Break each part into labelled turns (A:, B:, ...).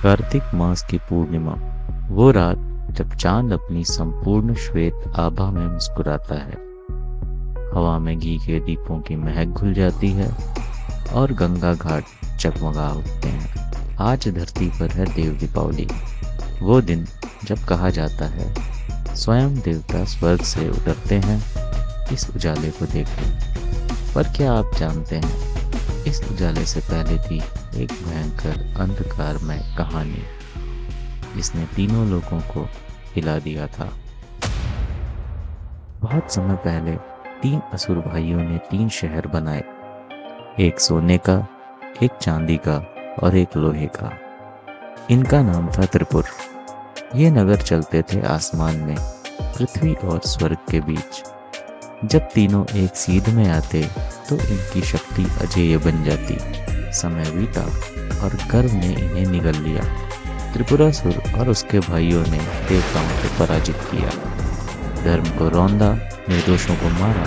A: कार्तिक मास की पूर्णिमा, वो रात जब चांद अपनी संपूर्ण श्वेत आभा में मुस्कुराता है, हवा में घी के दीपों की महक घुल जाती है और गंगा घाट जगमगा उठते हैं। आज धरती पर है देव दीपावली, वो दिन जब कहा जाता है स्वयं देवता स्वर्ग से उतरते हैं इस उजाले को देखने। पर क्या आप जानते हैं, इस उजाले से पहले थी एक भयंकर अंधकारमय कहानी जिसने तीनों लोगों को हिला दिया था। बहुत समय पहले 3 असुर भाइयों ने 3 शहर बनाए, एक सोने का, एक चांदी का और एक लोहे का। इनका नाम था त्रिपुर। ये नगर चलते थे आसमान में, पृथ्वी और स्वर्ग के बीच। जब तीनों एक सीध में आते तो इनकी शक्ति अजेय बन जाती। समय बीता और गर्व ने इन्हें निगल लिया। त्रिपुरासुर और उसके भाइयों ने देवताओं को पराजित किया, धर्म को रौंदा, निर्दोषों को मारा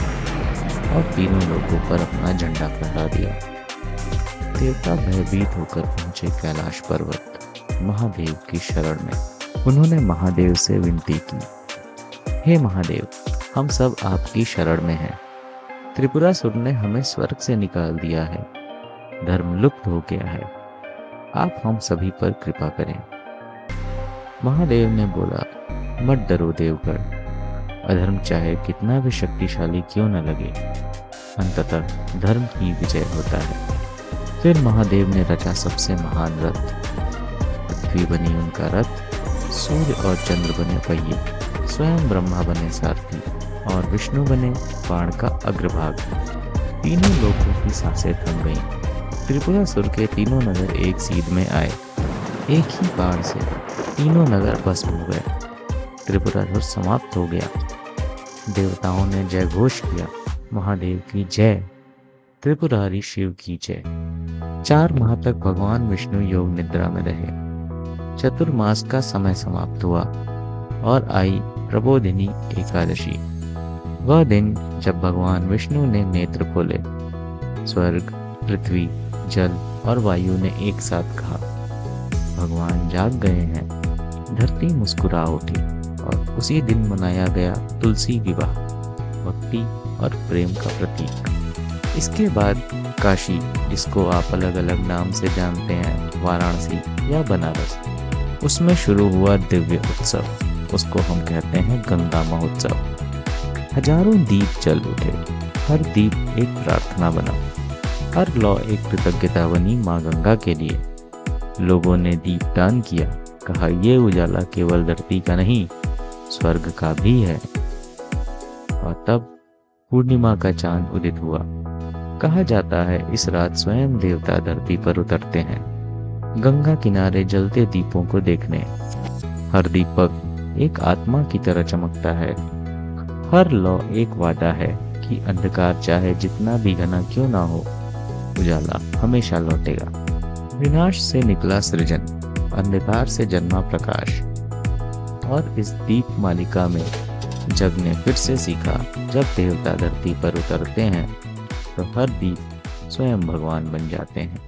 A: और तीनों लोगों पर अपना झंडा फहरा दिया। देवता भयभीत होकर पहुंचे कैलाश पर्वत महादेव की शरण में। उन्होंने महादेव से विनती की, हे महादेव, हम सब आपकी शरण में हैं। त्रिपुरासुर ने हमें स्वर्ग से निकाल दिया है, धर्म लुप्त हो गया है, आप हम सभी पर कृपा करें। महादेव ने बोला, मत डरो देवगण, अधर्म चाहे कितना भी शक्तिशाली क्यों न लगे, अंततः धर्म की विजय होता है। फिर महादेव ने रचा सबसे महान रथ। पृथ्वी बनी उनका रथ, सूर्य और चंद्र बने पहिए, स्वयं ब्रह्मा बने सारथी और विष्णु बने बाण का अग्रभाग। तीनों लोगों की सांसें थम गईं। त्रिपुरासुर के तीनों नगर एक सीध में आए। एक ही बाण से तीनों नगर भस्म हो गए। त्रिपुरासुर समाप्त हो गया। देवताओं ने जय घोष किया, महादेव की जय, त्रिपुरारी शिव की जय। 4 माह तक भगवान विष्णु योग निद्रा में रहे। चतुर्मास का समय समाप्त हुआ और आई प्रबोधिनी एकादशी। वह दिन जब भगवान विष्णु ने नेत्र खोले, स्वर्ग, पृथ्वी, जल और वायु ने एक साथ कहा, भगवान जाग गए हैं। धरती मुस्कुरा उठी और उसी दिन मनाया गया तुलसी विवाह, भक्ति और प्रेम का प्रतीक। इसके बाद काशी, जिसको आप अलग अलग नाम से जानते हैं, वाराणसी या बनारस, उसमें शुरू हुआ दिव्य उत्सव। उसको हम कहते हैं गंगा महोत्सव। हजारों दीप जल उठे, हर दीप एक प्रार्थना बना, हर लौ एक कृतज्ञता बनी माँ गंगा के लिए। लोगों ने दीपदान किया, कहा ये उजाला केवल धरती का नहीं, स्वर्ग का भी है। और तब पूर्णिमा का चांद उदित हुआ। कहा जाता है इस रात स्वयं देवता धरती पर उतरते हैं, गंगा किनारे जलते दीपों को देखने। हर दीपक एक आत्मा की तरह चमकता है, हर लौ एक वादा है कि अंधकार चाहे जितना भी घना क्यों ना हो, उजाला हमेशा लौटेगा। विनाश से निकला सृजन, अंधकार से जन्मा प्रकाश। और इस दीप मालिका में जग ने फिर से सीखा, जब देवता धरती पर उतरते हैं तो हर दीप स्वयं भगवान बन जाते हैं।